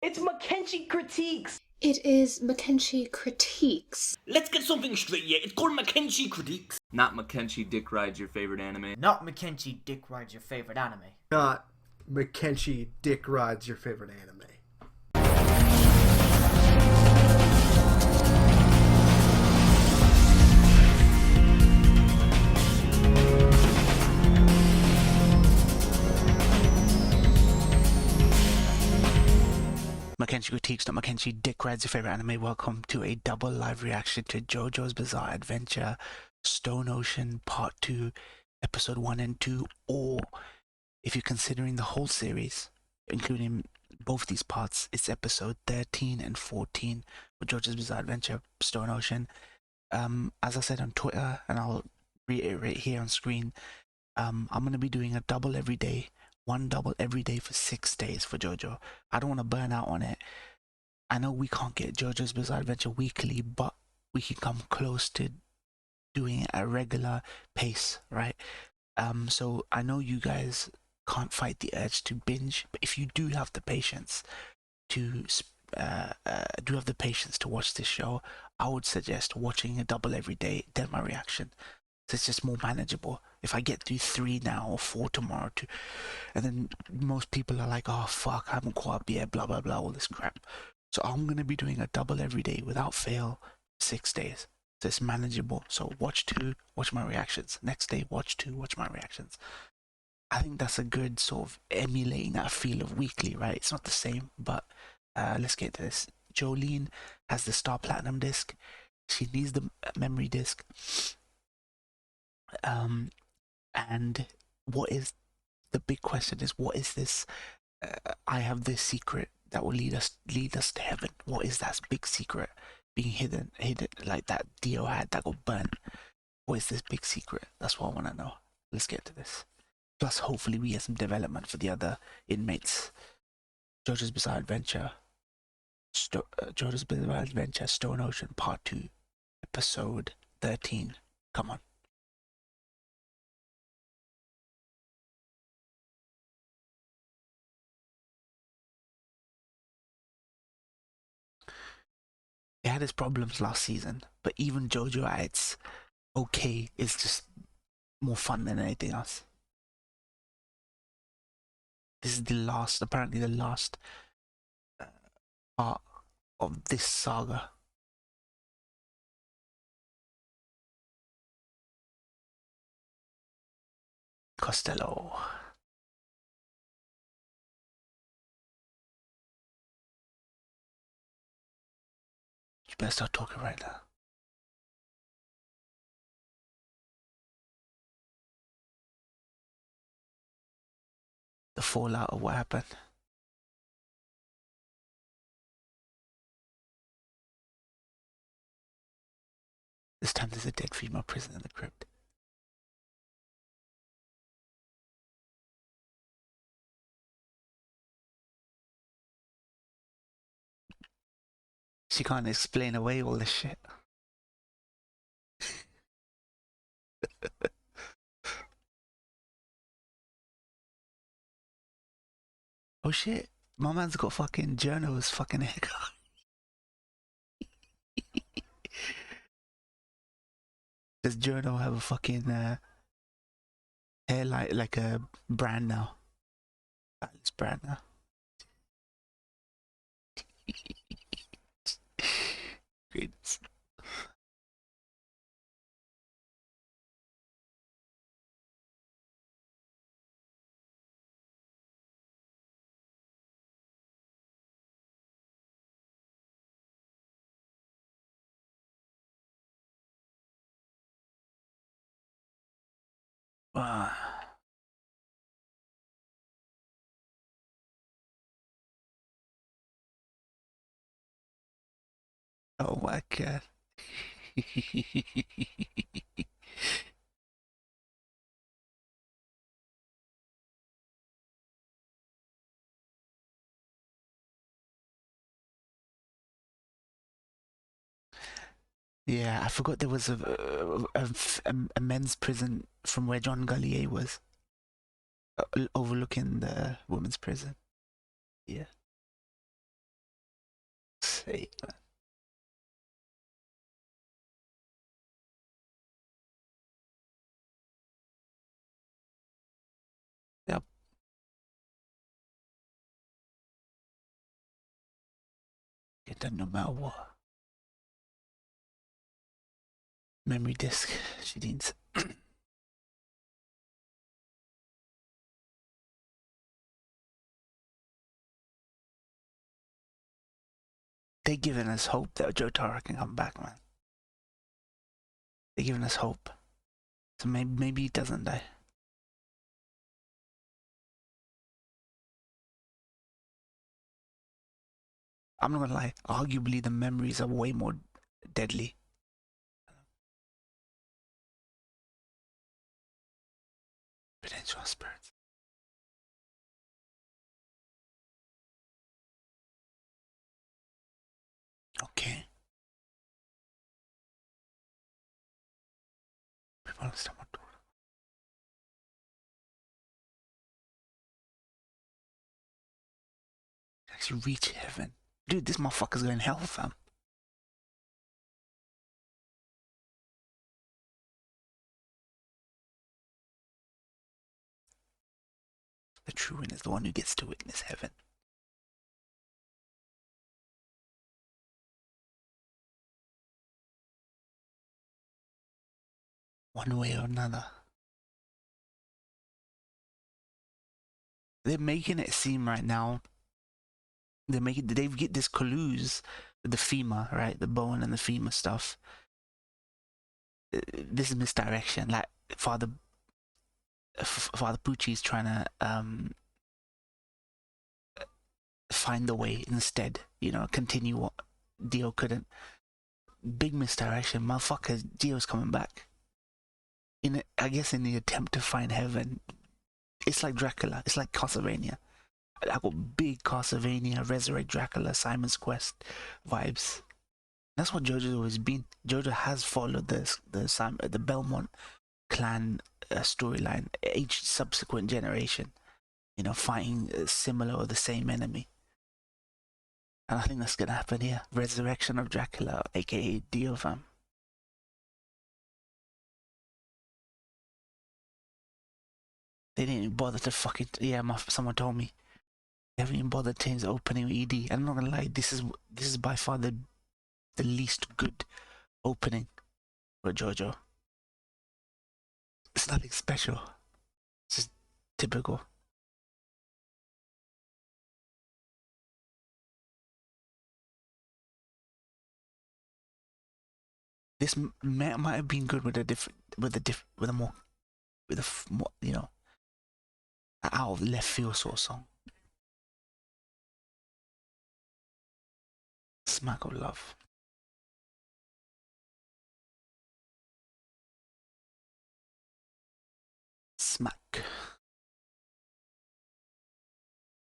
It's Mackenzie Critiques. It is Mackenzie Critiques. Let's get something straight, yeah. It's called Mackenzie Critiques. Not Mackenzie Dick Rides Your Favorite Anime. Not Mackenzie Dick Rides Your Favorite Anime. Not Mackenzie Dick Rides Your Favorite Anime. Mackenzie Critiques, not Mackenzie Dick Rides Your Favorite Anime. Welcome to a double live reaction to JoJo's Bizarre Adventure, Stone Ocean Part 2, Episode 1 and 2, or if you're considering the whole series, including both these parts, it's Episode 13 and 14 for JoJo's Bizarre Adventure, Stone Ocean. As I said on Twitter, and I'll reiterate here on screen, I'm going to be doing a double every day. One double every day for 6 days for JoJo. I don't want to burn out on it. I know we can't get JoJo's Bizarre Adventure weekly, but we can come close to doing it at a regular pace, right? So I know you guys can't fight the urge to binge, but if you do have the patience to watch this show, I would suggest watching a double every day, then my reaction. So it's just more manageable. If I get through 3 now or 4 tomorrow too, and then most people are like, oh fuck, I haven't caught up yet, blah blah blah, all this crap. So I'm gonna be doing a double every day without fail, 6 days. So it's manageable. So watch 2, watch my reactions. Next day, watch 2, watch my reactions. I think that's a good sort of emulating that feel of weekly, right? It's not the same, but let's get to this. Jolene has the Star Platinum disc. She needs the memory disc. And what is the big question is, what is this? I have this secret that will lead us to heaven. What is that big secret being hidden like that Dio had that got burnt? What is this big secret? That's what I want to know. Let's get to this. Plus, hopefully, we get some development for the other inmates. JoJo's Bizarre Adventure, JoJo's Bizarre Adventure, Stone Ocean Part 2, Episode 13. Come on. It had its problems last season, but even JoJo at its okay is just more fun than anything else. This is apparently the last part of this saga. Costello. You better start talking right now. The fallout of what happened. This time there's a dead female prisoner in the crypt. She can't explain away all this shit. Oh shit, my man's got fucking journals fucking haircut. Does Journal have a fucking hair like a brand now? It's brand now. Goodness. Wow. Oh my god. Yeah, I forgot there was a men's prison from where John Gallier was, overlooking the women's prison. Yeah. sake, man. Yep. Get done no matter what. Memory disk, she needs. They're giving us hope that Jotaro can come back, man. They're giving us hope. So maybe he doesn't die. I'm not gonna lie, arguably the memories are way more deadly. Potential spirits. Okay. People understand what to do. Actually reach heaven. Dude, this motherfucker's going hell, fam. The true winner is the one who gets to witness heaven. One way or another. They're making it seem right now. They've get this colludes with the femur, right? The bone and the femur stuff. This is misdirection. Like Father Pucci's trying to find the way instead. You know, continue what Dio couldn't. Big misdirection, motherfucker. Dio's coming back. I guess in the attempt to find heaven. It's like Dracula. It's like Castlevania. I got big Castlevania, Resurrect Dracula, Simon's Quest vibes. That's what JoJo's always been. JoJo has followed the Belmont clan storyline, each subsequent generation. You know, fighting a similar or the same enemy. And I think that's gonna happen here. Resurrection of Dracula, aka Dio fam. They didn't even bother to fucking someone told me. They haven't even bothered to change the opening with ED. I'm not gonna lie, this is by far the least good opening for JoJo. It's nothing special. It's just typical. This might have been good with a more you know, out of left field sort of song. Smack of love. Smack.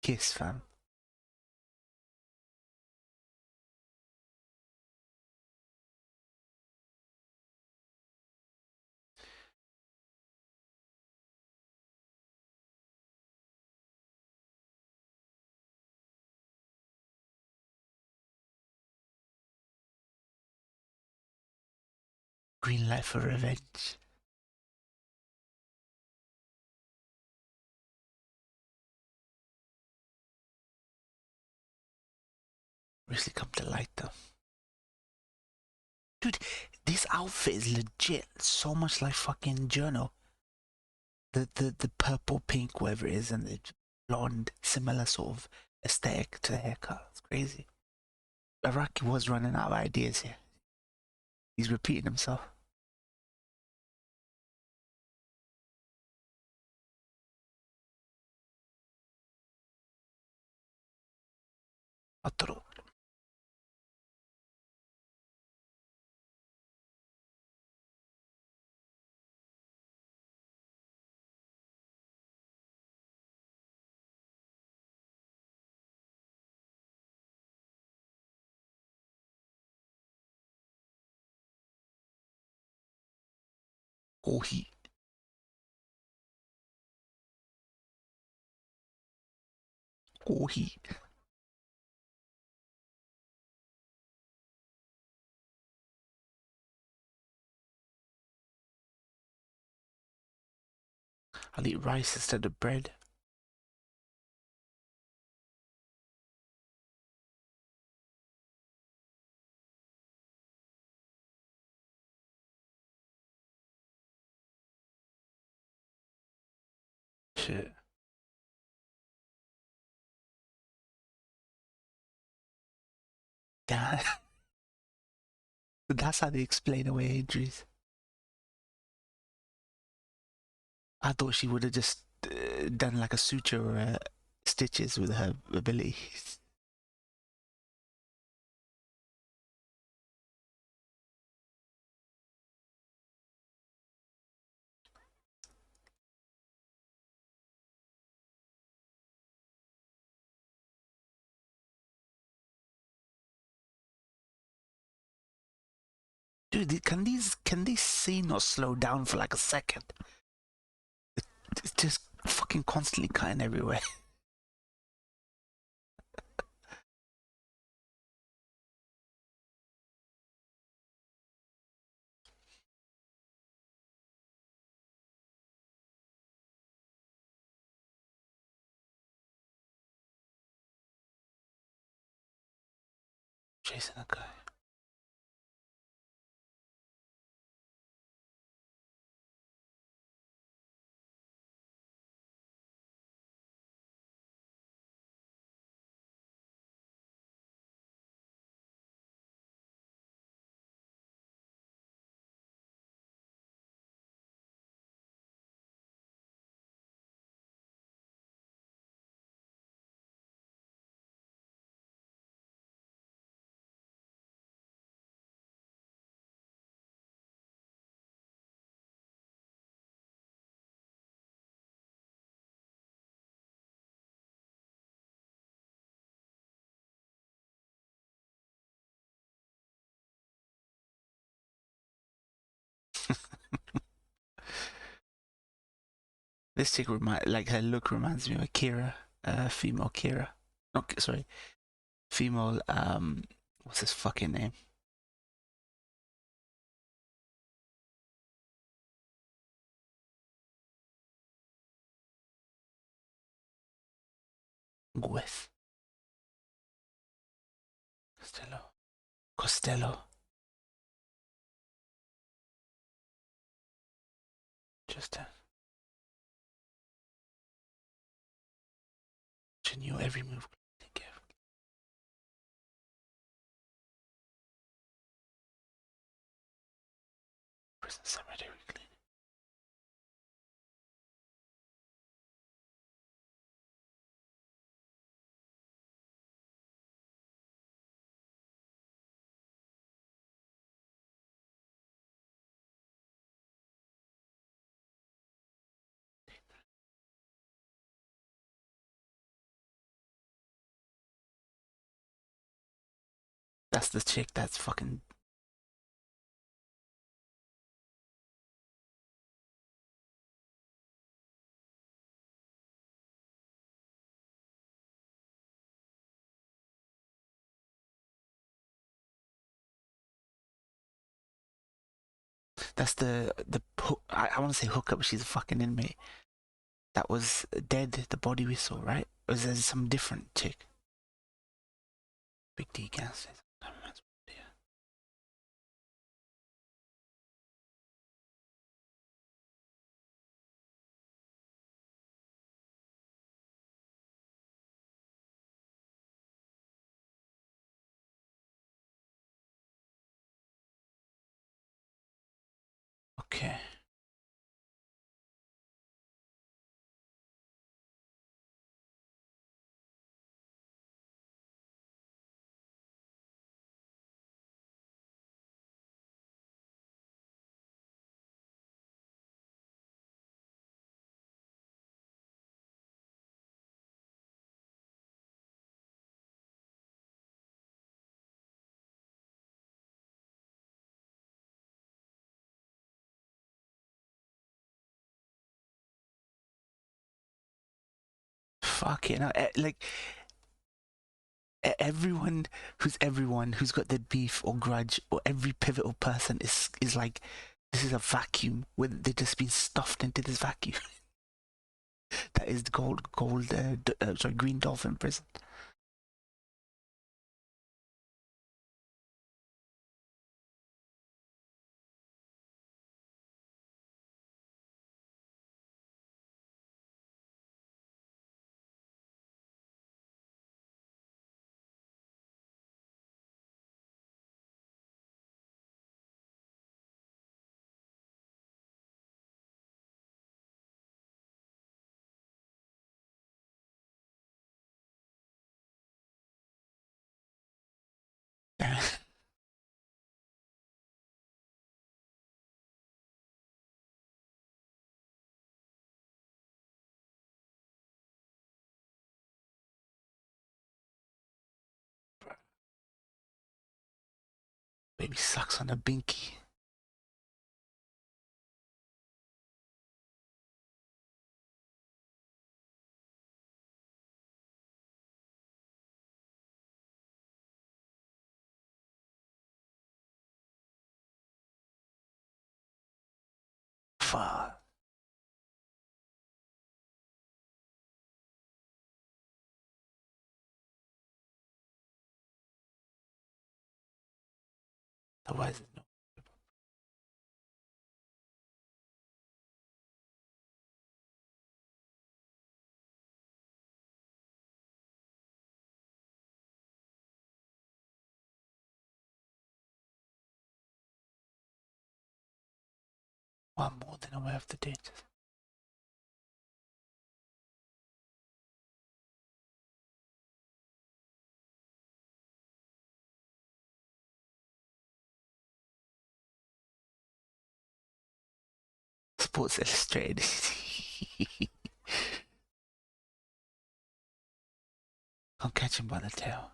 Kiss, fam. Green light for revenge. Really come to light though. Dude, this outfit is legit so much like fucking Journal. The purple, pink, whatever it is, and the blonde, similar sort of aesthetic to the haircut. It's crazy. Araki was running out of ideas here. He's repeating himself. Otro. Kohi. Kohi. I'll eat rice instead of bread. Shit. Damn. That's how they explain away injuries. I thought she would have just done like a suture or stitches with her abilities. Dude, can these scene not slow down for like a second? It's just fucking constantly cutting everywhere. Chasing a guy. This chick her look reminds me of Kira, female Kira. Okay, sorry, female. What's his fucking name? Gweth. Costello. Just she knew every move. Think carefully. Prison cemetery cleaning. That's the chick that's fucking. That's the I want to say hookup, but she's a fucking inmate. That was dead, the body we saw, right? Or is there some different chick? Big D gas station. Okay. Fucking hell. Everyone who's got the beef or grudge, or every pivotal person is like, this is a vacuum where they're just being stuffed into this vacuum. That is the green dolphin prison. Baby sucks on a binky. Fuck. Otherwise, no. One more than aware of the dangers. Sports Illustrated. Can't catch him by the tail.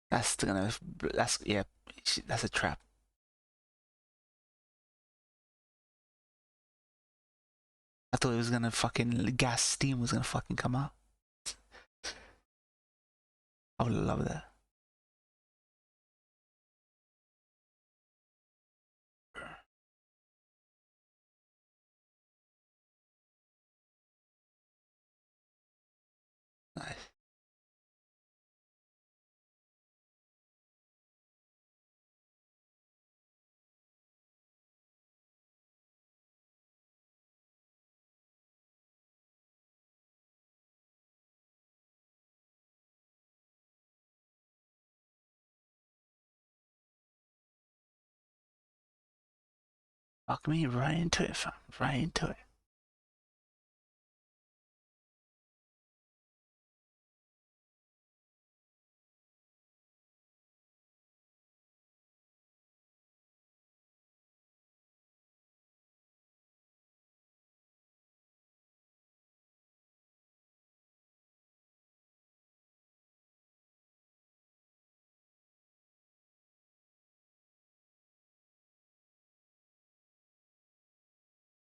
That's a trap. I thought it was gonna fucking gas steam was gonna fucking come out. I would love that. Nice. Fuck me right into it, fam. Right into it.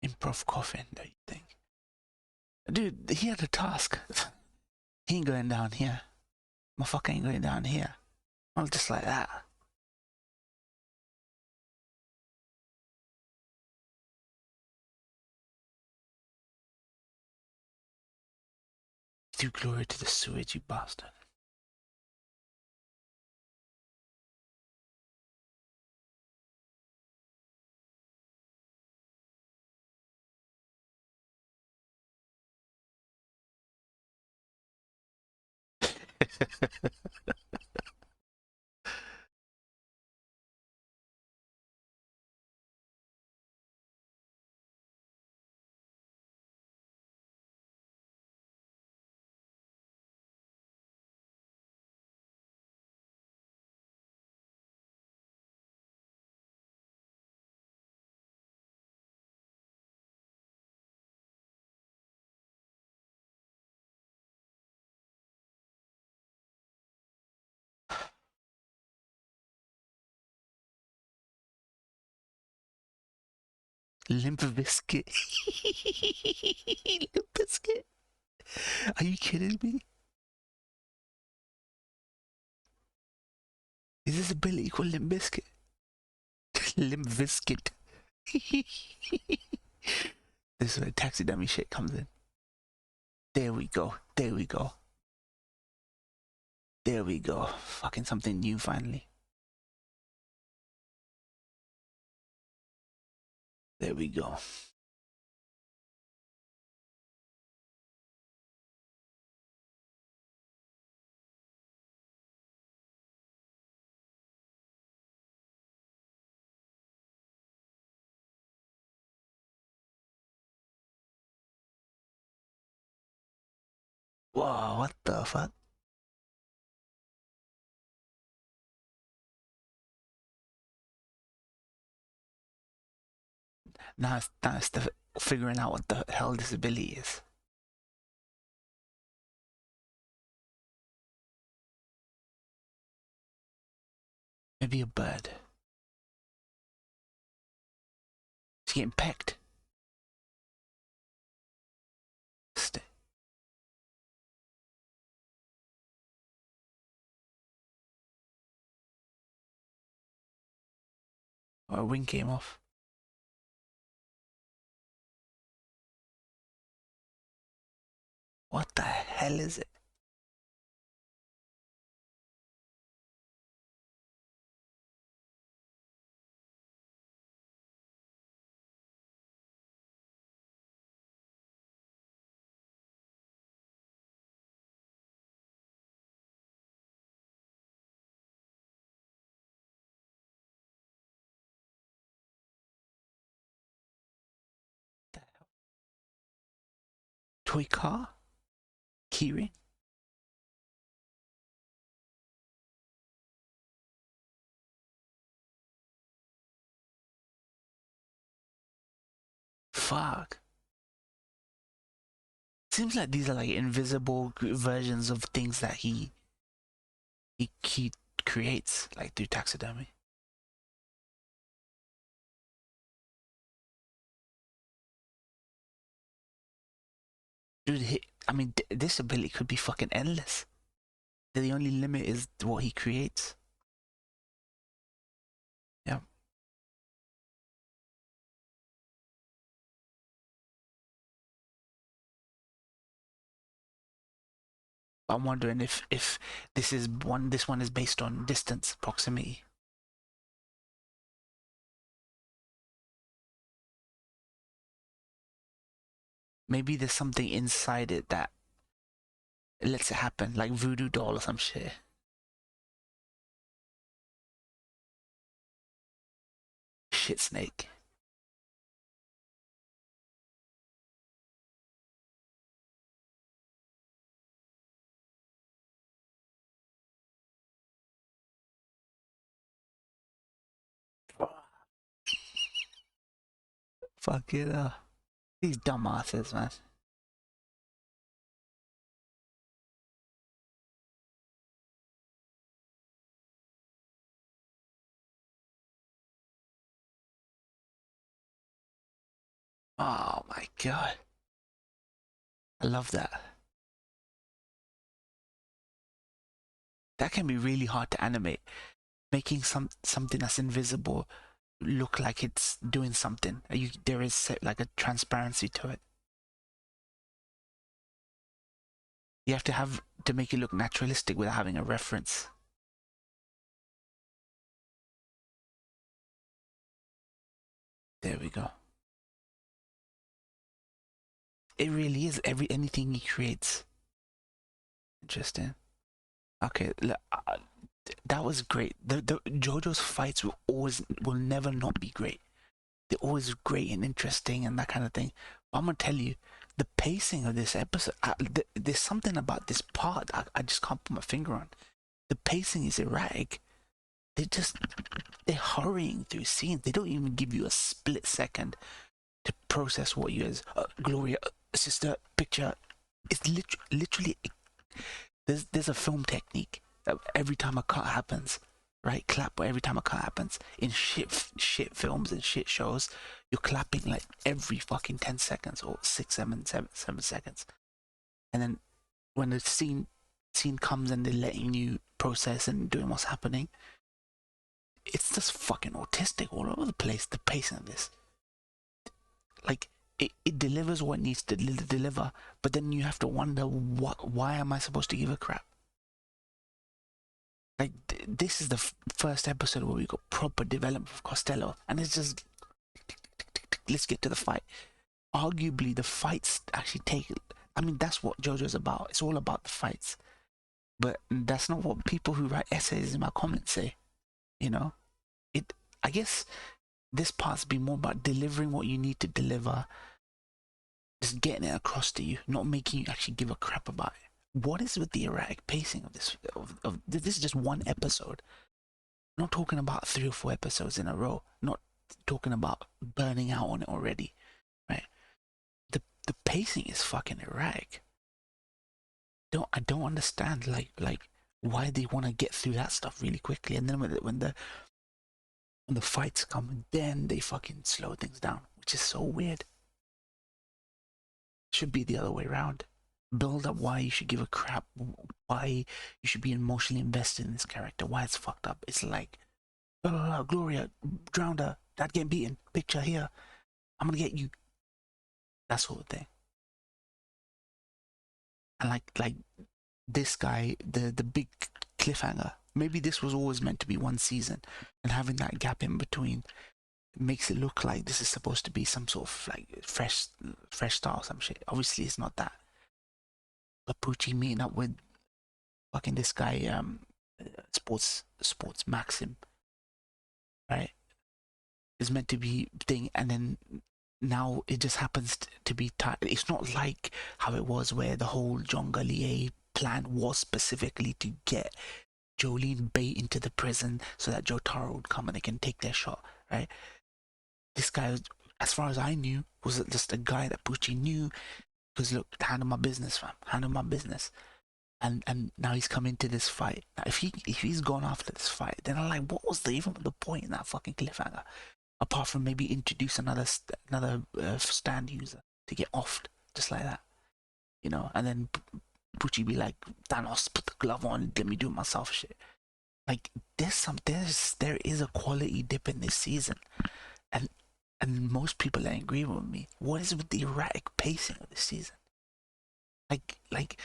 Improv coffin, do you think? Dude, he had a task. He ain't going down here. Motherfucker ain't going down here. Not just like that. Do glory to the sewage, you bastard. Limp Bizkit. Limp Bizkit. Are you kidding me? Is this ability called Limp Bizkit? Limp Bizkit. This is where taxidermy shit comes in. There we go. There we go. There we go. Fucking something new finally. There we go. Whoa, what the fuck? Now it's the figuring out what the hell this ability is. Maybe a bird. It's getting pecked. Oh, a wing came off. What the hell is it? Toy car? Keyring? Fuck. Seems like these are like invisible versions of things that he creates, like through taxidermy. Dude, I mean, this ability could be fucking endless. The only limit is what he creates. Yeah. I'm wondering if this one is based on distance, proximity. Maybe there's something inside it that lets it happen, like voodoo doll or some shit. Shit snake. Fuck it up. These dumbasses, man. Oh my god. I love that. That can be really hard to animate. Making something that's invisible look like it's doing something. There is like a transparency to it. You have to make it look naturalistic without having a reference. There we go. It really is anything he creates. Interesting. Okay, that was great. The JoJo's fights will never not be great. They're always great and interesting and that kind of thing. But I'm gonna tell you, the pacing of this episode, there's something about this part I just can't put my finger on. The pacing is erratic. They're hurrying through scenes. They don't even give you a split second to process what you guys, Gloria, sister, picture. It's literally there's a film technique that every time a cut happens, right? Clap every time a cut happens. In shit films and shit shows, you're clapping like every fucking 10 seconds or 7 seconds. And then when the scene comes and they're letting you process and doing what's happening, it's just fucking autistic all over the place, the pacing of this. Like, it delivers what it needs to deliver, but then you have to wonder, why am I supposed to give a crap? Like, this is the first episode where we got proper development of Costello, and it's just, let's get to the fight. Arguably, the fights actually I mean, that's what JoJo's about. It's all about the fights. But that's not what people who write essays in my comments say. You know? I guess this part's been more about delivering what you need to deliver, just getting it across to you, not making you actually give a crap about it. What is with the erratic pacing of this? This is just one episode. I'm not talking about 3 or 4 episodes in a row. Not talking about burning out on it already, right? The pacing is fucking erratic. I don't understand like why they want to get through that stuff really quickly, and then when the fights come, then they fucking slow things down, which is so weird. Should be the other way around. Build up why you should give a crap, why you should be emotionally invested in this character, why it's fucked up. It's like, blah, blah, blah, Gloria drowned her, dad getting beaten, picture here, I'm gonna get you, that sort of thing. And like this guy, the big cliffhanger, maybe this was always meant to be one season, and having that gap in between makes it look like this is supposed to be some sort of like fresh start or some shit. Obviously it's not that. But Pucci meeting up with fucking this guy, sports Maxim, right, is meant to be thing, and then now it just happens to be it's not like how it was where the whole John Gallier plan was specifically to get Jolene bait into the prison so that Jotaro would come and they can take their shot, right? This guy, as far as I knew, was just a guy that Pucci knew because, look, handle my business, fam, handle my business. And now he's come into this fight. Now, if he's gone after this fight, then I'm like, what was even the point in that fucking cliffhanger? Apart from maybe introduce another stand user to get offed, just like that, you know, and then Pucci be like, Thanos, put the glove on, let me do it myself, shit. Like, there is a quality dip in this season, and most people ain't agree with me. What is with the erratic pacing of this season? Like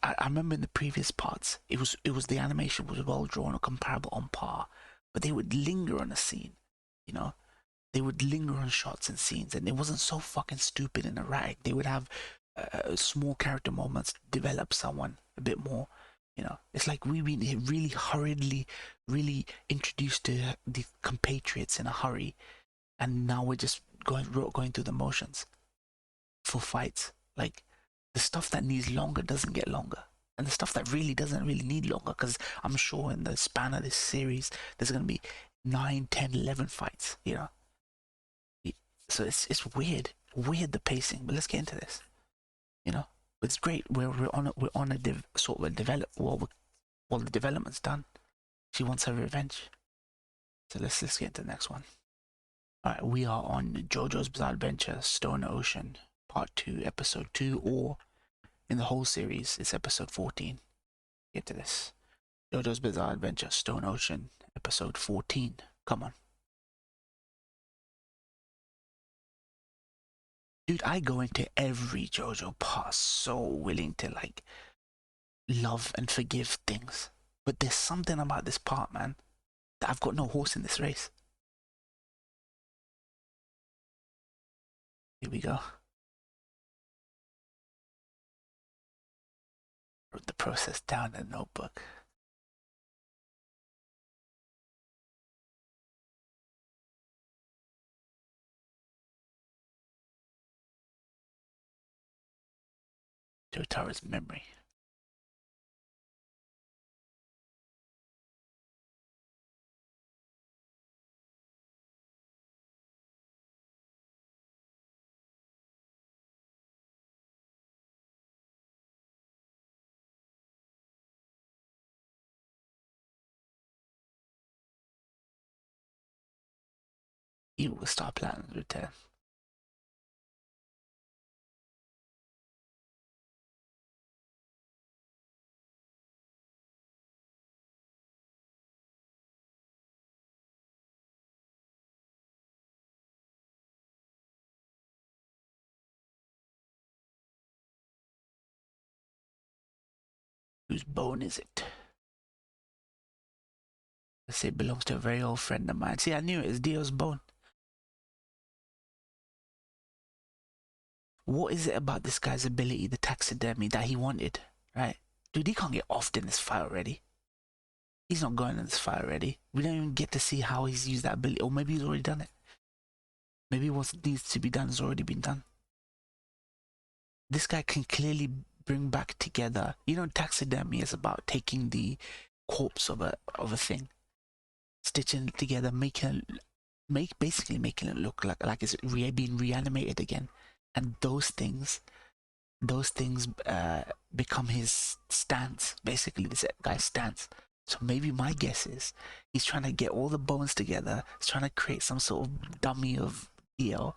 I remember in the previous parts, it was the animation was well drawn or comparable on par, but they would linger on a scene, you know. They would linger on shots and scenes, and it wasn't so fucking stupid and erratic. They would have small character moments, develop someone a bit more, you know. It's like we've been really hurriedly, really introduced to the compatriots in a hurry, and now we're just going through the motions for fights. Like, the stuff that needs longer doesn't get longer, and the stuff that really doesn't really need longer, because I'm sure in the span of this series there's going to be 9, 10, 11 fights, you know. So it's weird the pacing, but let's get into this, you know. It's great. We're on a sort of a develop. Well, the development's done. She wants her revenge. So let's get into the next one. All right, we are on JoJo's Bizarre Adventure, Stone Ocean, Part 2, Episode 2, or in the whole series, it's Episode 14. Get to this. JoJo's Bizarre Adventure, Stone Ocean, Episode 14. Come on. Dude, I go into every JoJo part so willing to, like, love and forgive things. But there's something about this part, man, that I've got no horse in this race. Here we go. Wrote the process down in a notebook. Jotaro's memory. Evil Star Platinum's return. Whose bone is it? Let's say it belongs to a very old friend of mine. See, I knew it. It's Dio's bone. What is it about this guy's ability, the taxidermy, that he wanted, right? Dude, he can't get off in this fight already. He's not going in this fight already. We don't even get to see how he's used that ability. Or maybe he's already done it. Maybe what needs to be done has already been done. This guy can clearly bring back together. You know, taxidermy is about taking the corpse of a thing, stitching it together, basically making it look like it's being reanimated again. And those things become his stance. Basically, this guy's stance. So maybe my guess is he's trying to get all the bones together. He's trying to create some sort of dummy of Dio,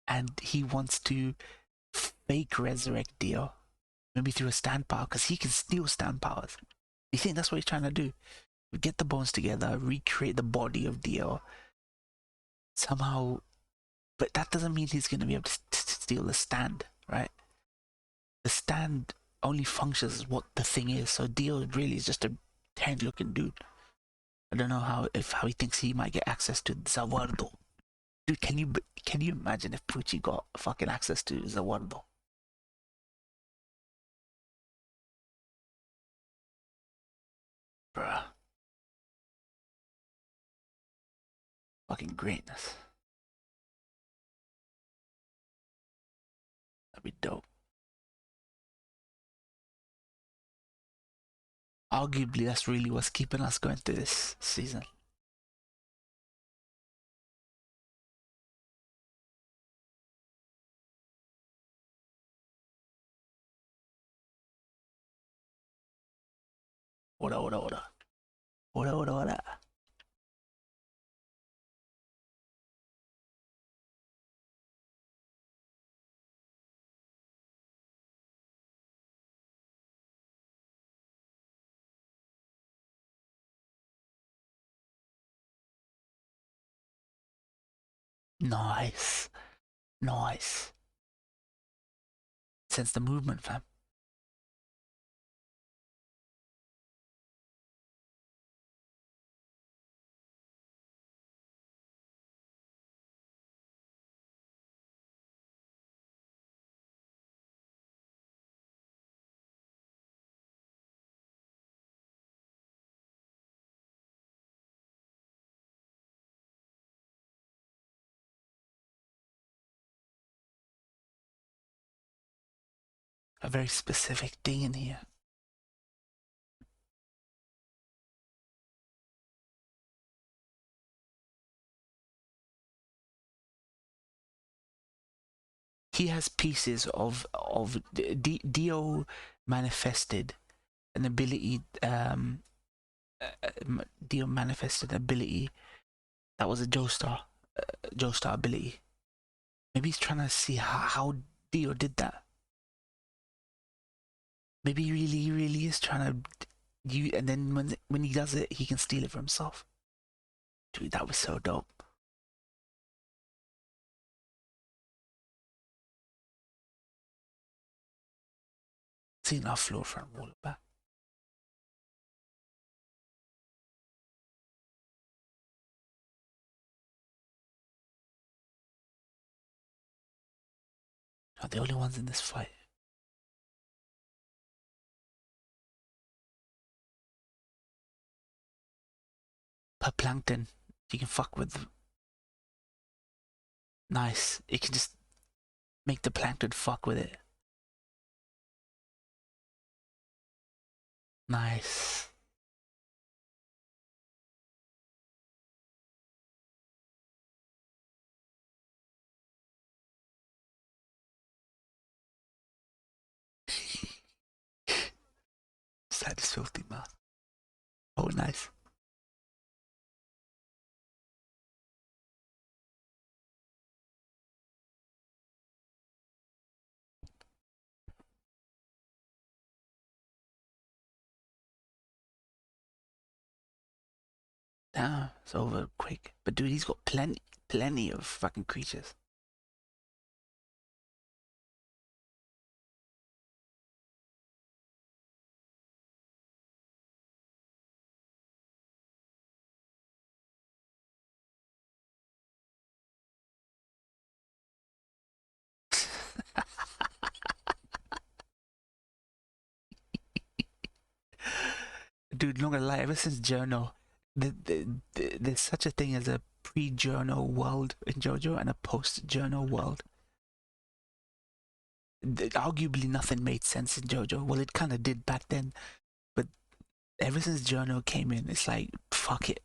and he wants to fake resurrect Dio, maybe through a stand power, because he can steal stand powers. You think that's what he's trying to do? Get the bones together, recreate the body of Dio somehow, but that doesn't mean he's going to be able to steal the stand, right? The stand only functions as what the thing is, so Dio really is just a tank looking dude. I don't know how he thinks he might get access to Zawardo. Dude, can you imagine if Pucci got fucking access to Zawardo? Bruh. Fucking greatness. That'd be dope. Arguably, that's really what's keeping us going through this season. Ora. Nice. Sense the movement, fam. A very specific thing in here. He has pieces of Dio manifested an ability. Dio manifested an ability that was a Joestar ability. Maybe he's trying to see how Dio did that. Maybe he really is trying to and then when he does it, he can steal it for himself. Dude, that was so dope. Seeing our floor front wall back. Not the only ones in this fight. Per plankton, you can fuck with. Nice. It can just make the plankton fuck with it. Nice. Sad is filthy, man. Oh, nice. Damn, it's over quick. But dude, he's got plenty of fucking creatures. Dude, not gonna lie, ever since Journo, there's such a thing as a pre-Journo world in JoJo and a post-Journo world. Arguably nothing made sense in JoJo. Well, it kind of did back then, but ever since Journo came in, it's like, fuck it.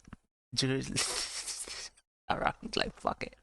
Around, like, fuck it.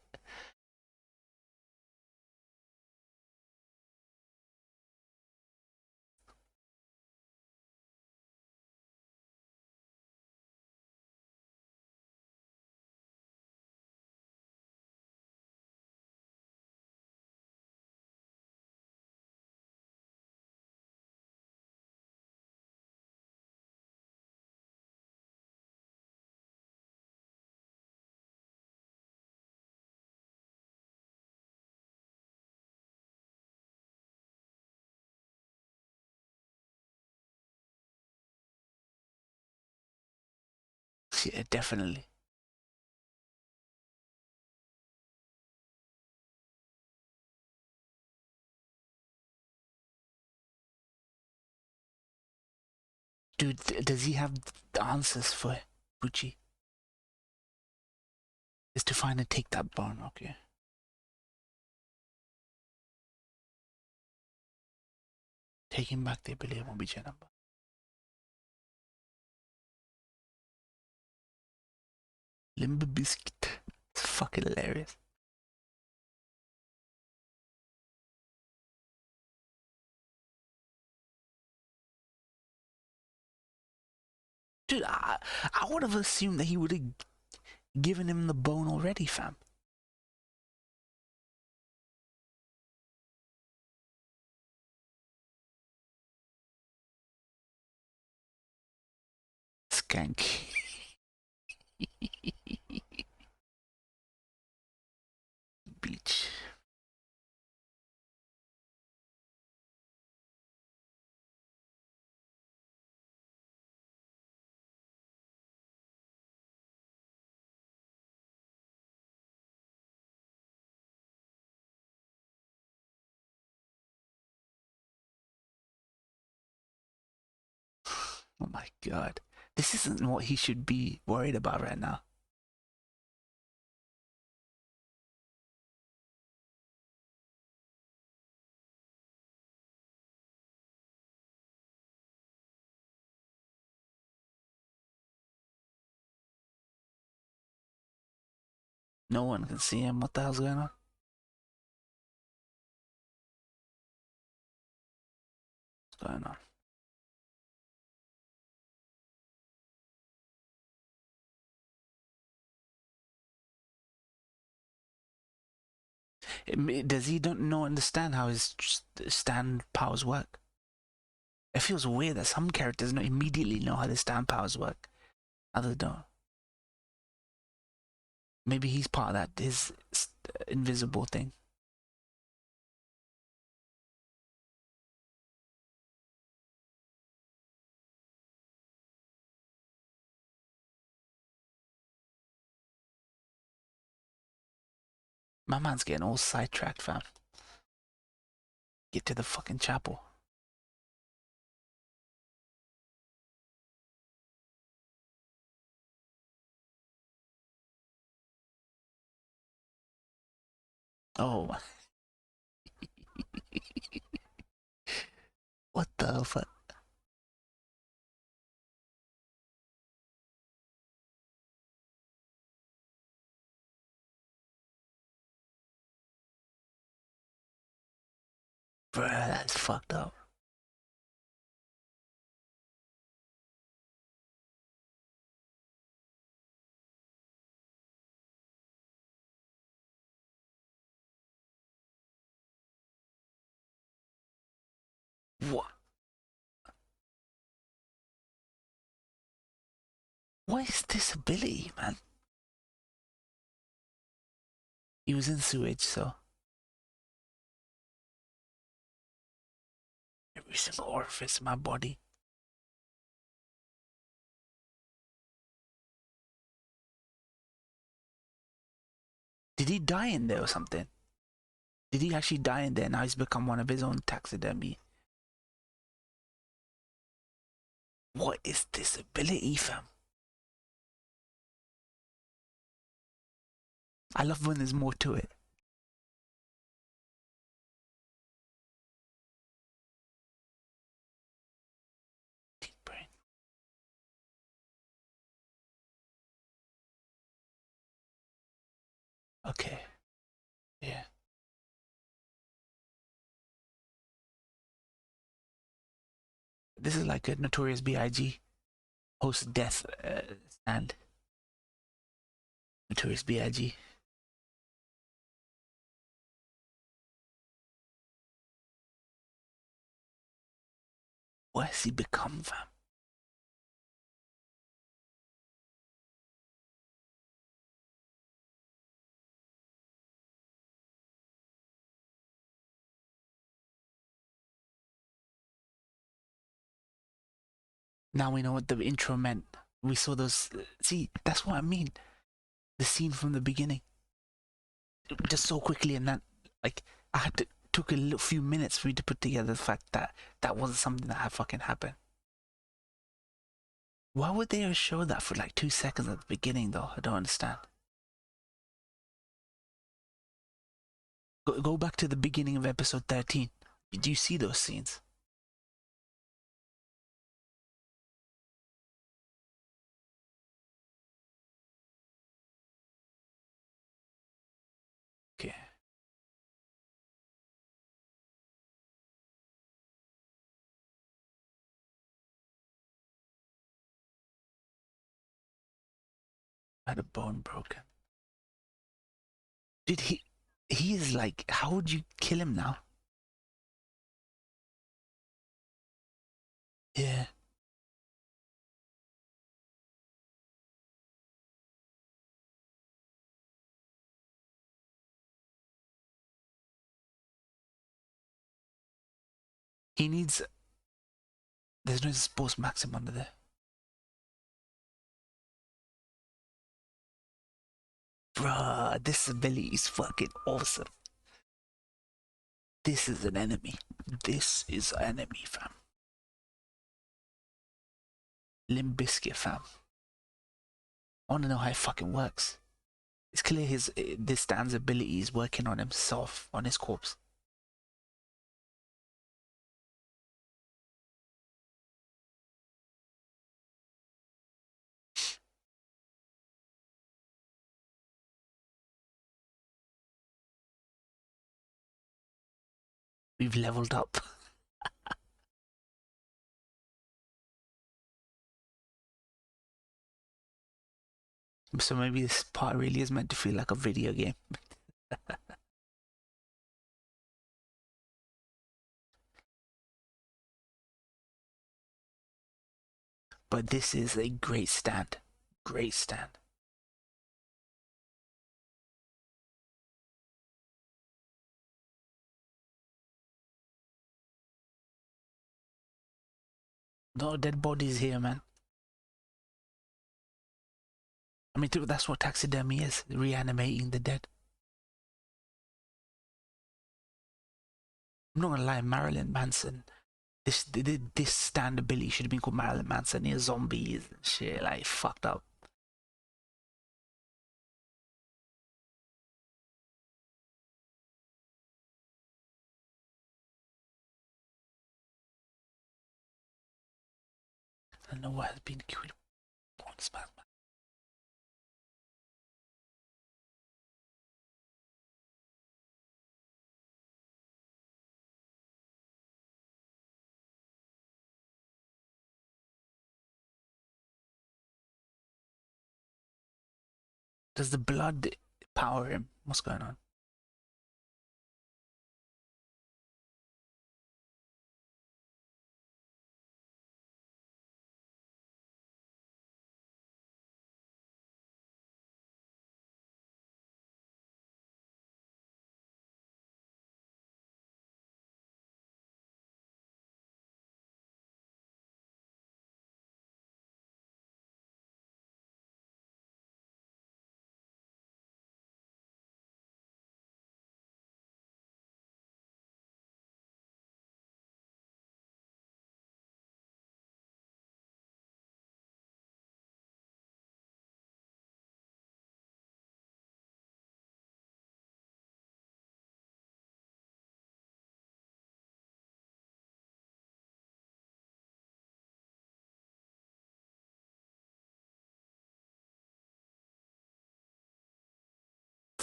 Yeah, definitely. Dude, does he have the answers for Bucci? Is to find and take that bone, okay. Taking back the ability won't be J number. Limber Biscuit. It's fucking hilarious. Dude, I would have assumed that he would have given him the bone already, fam. Skank. Beach. Oh my god. This isn't what he should be worried about right now. No one can see him. What the hell's going on? What's going on? Does he don't know understand how his stand powers work? It feels weird that some characters don't immediately know how the stand powers work. Others don't. Maybe he's part of that, his invisible thing. My man's getting all sidetracked, fam. Get to the fucking chapel. Oh. What the fuck? Bruh, that's fucked up. What? What is this ability, man? He was in sewage, so every single orifice in my body. Did he die in there or something? Did he actually die in there? Now he's become one of his own taxidermy. What is this ability, fam? I love when there's more to it. Deep brain. Okay. Yeah. This is like a Notorious B.I.G. post-death stand. Notorious B.I.G. What has he become, fam? Now we know what the intro meant. We saw those. See, that's what I mean. The scene from the beginning. Just so quickly, and that, like, I had to took a few minutes for me to put together the fact that that wasn't something that had fucking happened. Why would they show that for like 2 seconds at the beginning, though? I don't understand. Go back to the beginning of episode 13. Do you see those scenes? Okay. I had a bone broken. Dude, he is like, how would you kill him now? Yeah. He needs... There's no sports maxim under there. Bruh, this ability is fucking awesome. This is an enemy. This is an enemy, fam. Limb Biscuit, fam. I want to know how it fucking works. It's clear this Stan's ability is working on himself, on his corpse. We've leveled up. So maybe this part really is meant to feel like a video game. But this is a great stand. Great stand. No dead bodies here, man. I mean, that's what taxidermy is, reanimating the dead. I'm not gonna lie, Marilyn Manson. This stand ability should have been called Marilyn Manson. He has zombies and shit, like fucked up. I don't know what has been queued on spam. Does the blood power him? What's going on?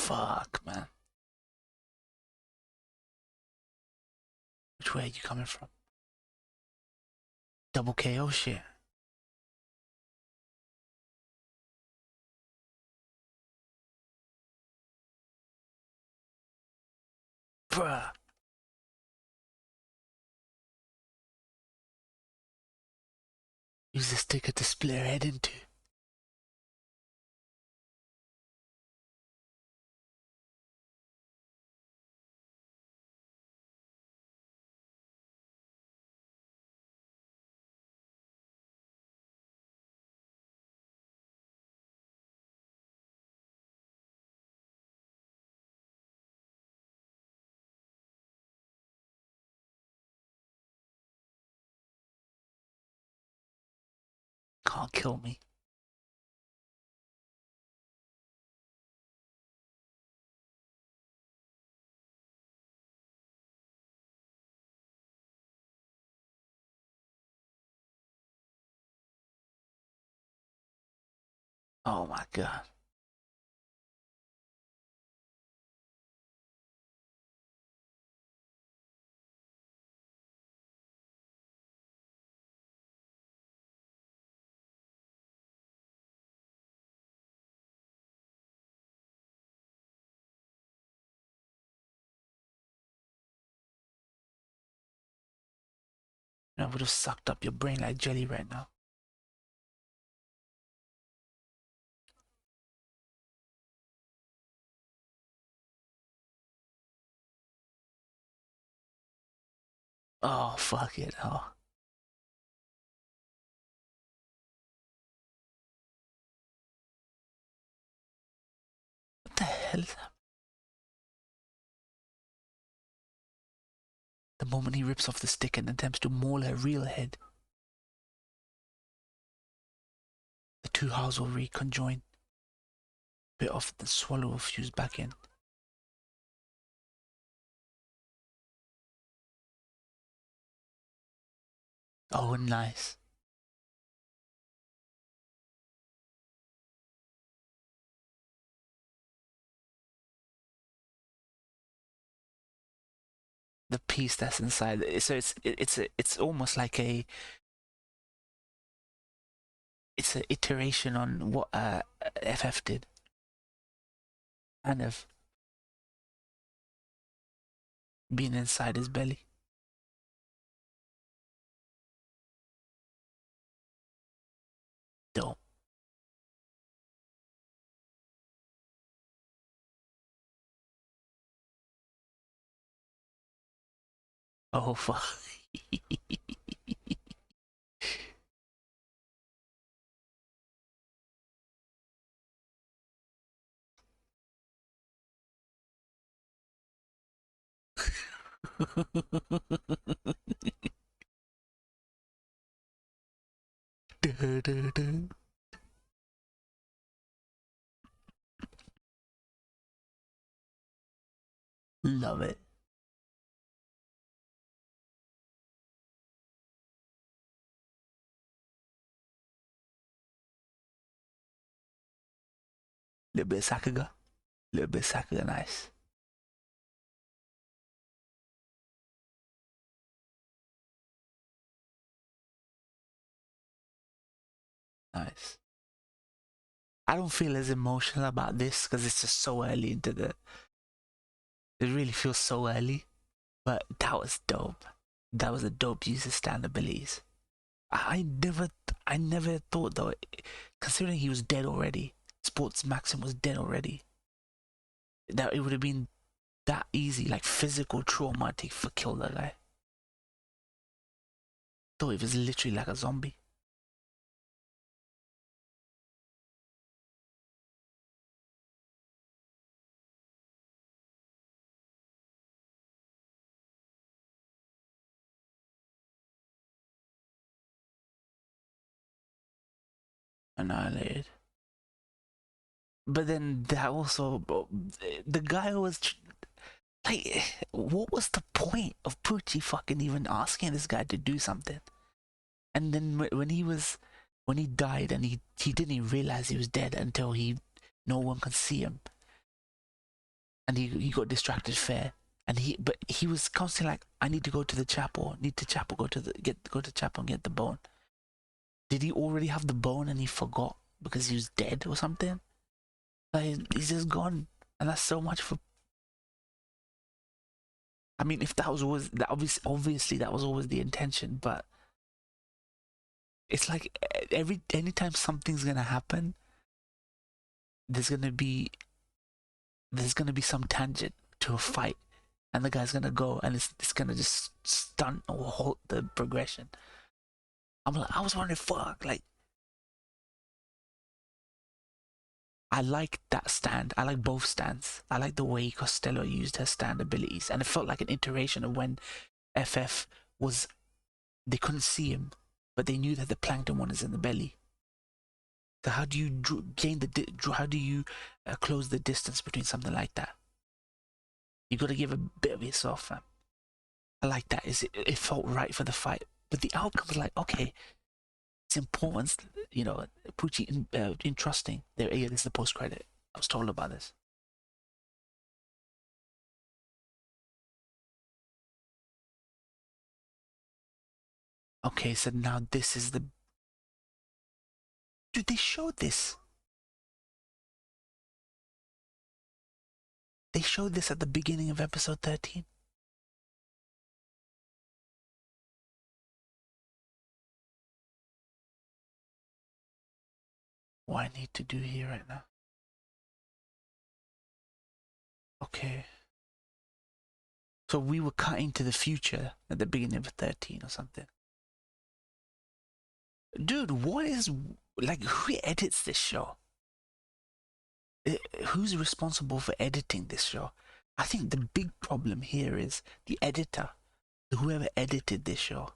Fuck, man. Which way are you coming from? Double KO shit. Bruh. Use the sticker to split her head into. Can't kill me. Oh my god. I would have sucked up your brain like jelly right now. Oh, fuck it. Oh. What the hell is that? The moment he rips off the stick and attempts to maul her real head, the two halves will reconjoin. Bit off, then swallow will fuse back in. Oh, nice. The piece that's inside. So it's almost like it's an iteration on what FF did. Kind of being inside his belly. Dope. Oh fuck. Love it. Little bit of Sakuga. Little bit of Sakuga, nice. Nice. I don't feel as emotional about this because it's just so early into the... It really feels so early. But that was dope. That was a dope use of stand abilities. I never thought though, considering he was dead already, Sports Maxim was dead already, that it would have been that easy, like physical trauma to kill that guy. Thought it was literally like a zombie. Annihilated. But then that also, the guy was like, what was the point of Poochie fucking even asking this guy to do something? And then when he died and he didn't even realize he was dead until no one could see him. and he got distracted fair. And he was constantly like, I need to go to the chapel, go to chapel and get the bone. Did he already have the bone and he forgot because he was dead or something? Like, he's just gone, and that's so much for. I mean, if that was always that, obviously that was always the intention, but it's like anytime something's gonna happen, there's gonna be some tangent to a fight, and the guy's gonna go, and it's gonna just stunt or halt the progression. I was wondering, fuck, like, I like that stand. I like both stands. I like the way Costello used her stand abilities, and it felt like an iteration of when FF was. They couldn't see him, but they knew that the plankton one is in the belly. So how do you how do you close the distance between something like that? You got to give a bit of yourself, fam. I like that. It felt right for the fight, but the outcome was like, okay, it's important, you know. Pucci entrusting. There, yeah, this is the post credit. I was told about this. Okay, so now this is the. Dude, they showed this. They showed this at the beginning of episode 13. What I need to do here right now. Okay. So we were cutting to the future at the beginning of 13 or something. Dude, what is, like, who edits this show? Who's responsible for editing this show? I think the big problem here is the editor, whoever edited this show.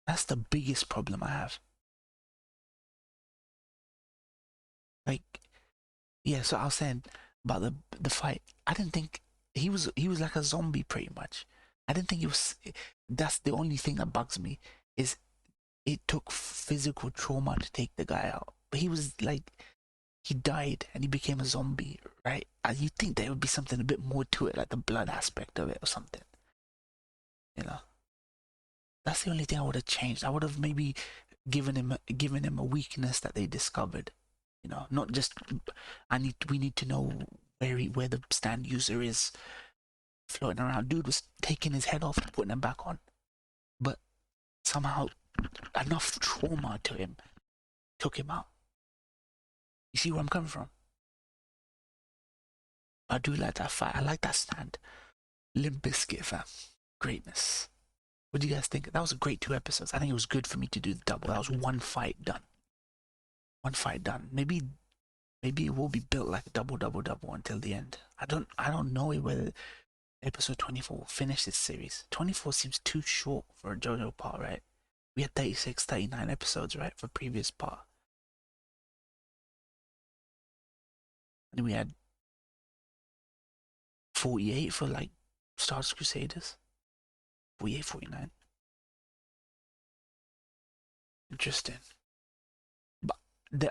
That's the biggest problem I have. Like, yeah, so I was saying about the fight. I didn't think he was like a zombie pretty much. I didn't think he was. That's the only thing that bugs me, is it took physical trauma to take the guy out. But he was like, he died and he became a zombie, right? And you'd think there would be something a bit more to it, like the blood aspect of it or something. You know, that's the only thing I would have changed. I would have maybe given him a weakness that they discovered. You know, not just we need to know where the stand user is floating around. Dude was taking his head off and putting it back on, but somehow enough trauma to him took him out. You see where I'm coming from? I do like that fight. I like that stand. Limp Bizkit, fam. Greatness. What do you guys think? That was a great 2 episodes. I think it was good for me to do the double. That was one fight done. One fight done. Maybe it will be built like a double until the end. I don't know whether episode 24 will finish this series. 24 seems too short for a JoJo part, right? We had 36, 39 episodes, right, for previous part. And we had 48 for like Stars Crusaders. 48, 49. Interesting.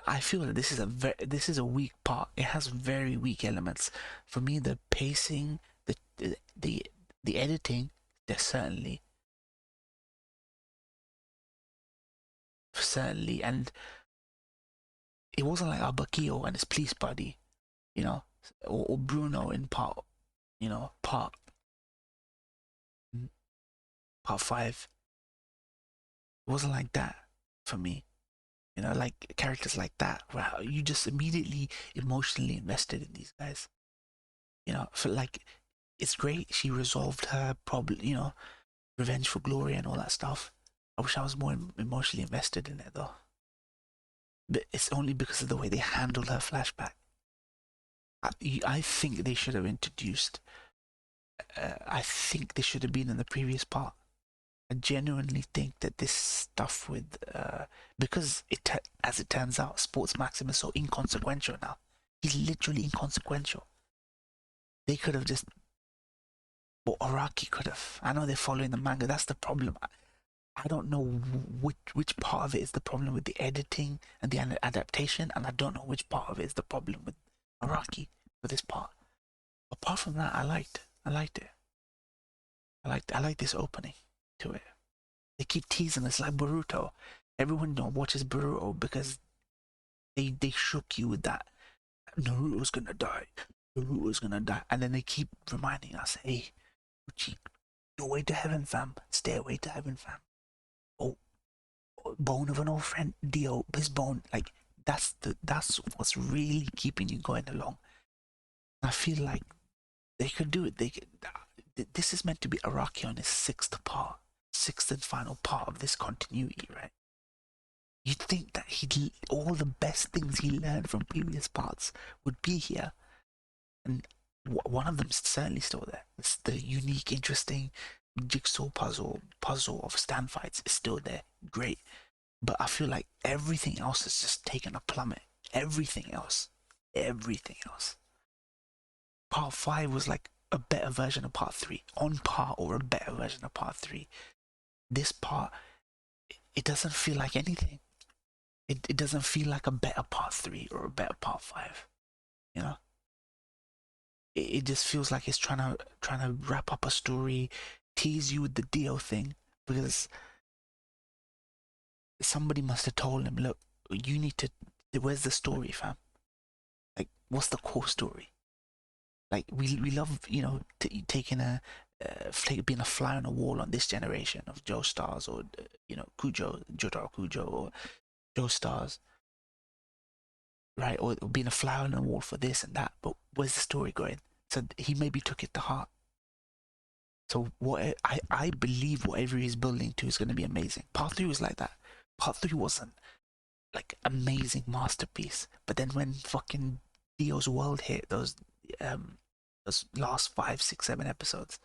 I feel that this is a weak part. It has very weak elements. For me, the pacing, the editing, there's certainly, and it wasn't like Abakio and his police buddy, you know, or Bruno in part 5. It wasn't like that for me. You know, like characters like that, where you just immediately emotionally invested in these guys. You know, for like, it's great. She resolved her problem, you know, revenge for glory and all that stuff. I wish I was more emotionally invested in it though. But it's only because of the way they handled her flashback. I think they should have introduced. I think they should have been in the previous part. I genuinely think that this stuff with, because as it turns out, Sports Maxim is so inconsequential now. He's literally inconsequential. They could have just, or Araki could have. I know they're following the manga. That's the problem. I don't know which part of it is the problem with the editing and the adaptation, and I don't know which part of it is the problem with Araki for this part. Apart from that, I liked it. I like this opening to it. They keep teasing us like Boruto. Everyone watches Boruto because they shook you with that. Naruto's gonna die. Naruto's gonna die. And then they keep reminding us, hey, Uchi, your way to heaven, fam. Stairway to heaven, fam. Oh, bone of an old friend, Dio, his bone. Like, that's what's really keeping you going along. I feel like they could do it. This is meant to be Araki on his sixth and final part of this continuity, right? You'd think that all the best things he learned from previous parts would be here, and one of them's certainly still there. It's the unique, interesting jigsaw puzzle of stand fights is still there. Great, but I feel like everything else has just taken a plummet. Everything else. Part 5 was like a better version of part 3, on par or a better version of part 3. This part, it doesn't feel like anything. It doesn't feel like a better part 3 or a better part 5, you know. It just feels like it's trying to wrap up a story, tease you with the Dio thing, because somebody must have told him, look, you need to. Where's the story, fam? Like, what's the core story? Like, we love, you know, taking being a fly on the wall on this generation of Joestars, or you know, Jotaro Kujo, or Joestars, right? Or being a fly on the wall for this and that. But where's the story going? So he maybe took it to heart. So what I believe whatever he's building to is going to be amazing. Part 3 was like that. Part 3 wasn't like amazing masterpiece, but then when fucking Dio's world hit, those last 5, 6, 7 episodes,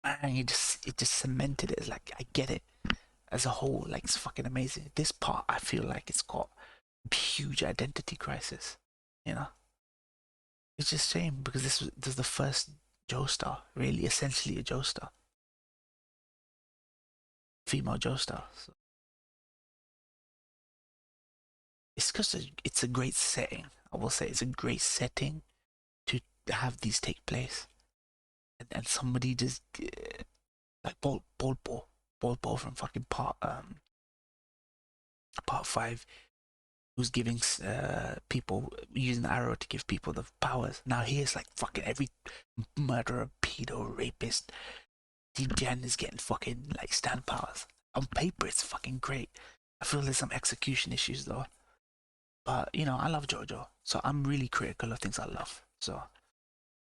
man, it just cemented it. It's like, I get it as a whole. Like, it's fucking amazing. This part, I feel like it's got a huge identity crisis, you know. It's just a shame because this was the first Joestar, really, essentially a Joestar, female Joestar. So it's because it's a great setting. I will say it's a great setting to have these take place, and somebody just like Ball from fucking part 5, who's giving people, using the arrow to give people the powers. Now here's like fucking every murderer, pedo, rapist, Gen is getting fucking like stand powers. On paper, it's fucking great. I feel there's some execution issues though. But, you know, I love JoJo, so I'm really critical of things I love. So,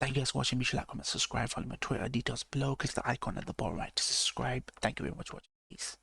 thank you guys for watching. Be sure to like, comment, subscribe, follow my Twitter, details below. Click the icon at the bottom right to subscribe. Thank you very much for watching. Peace.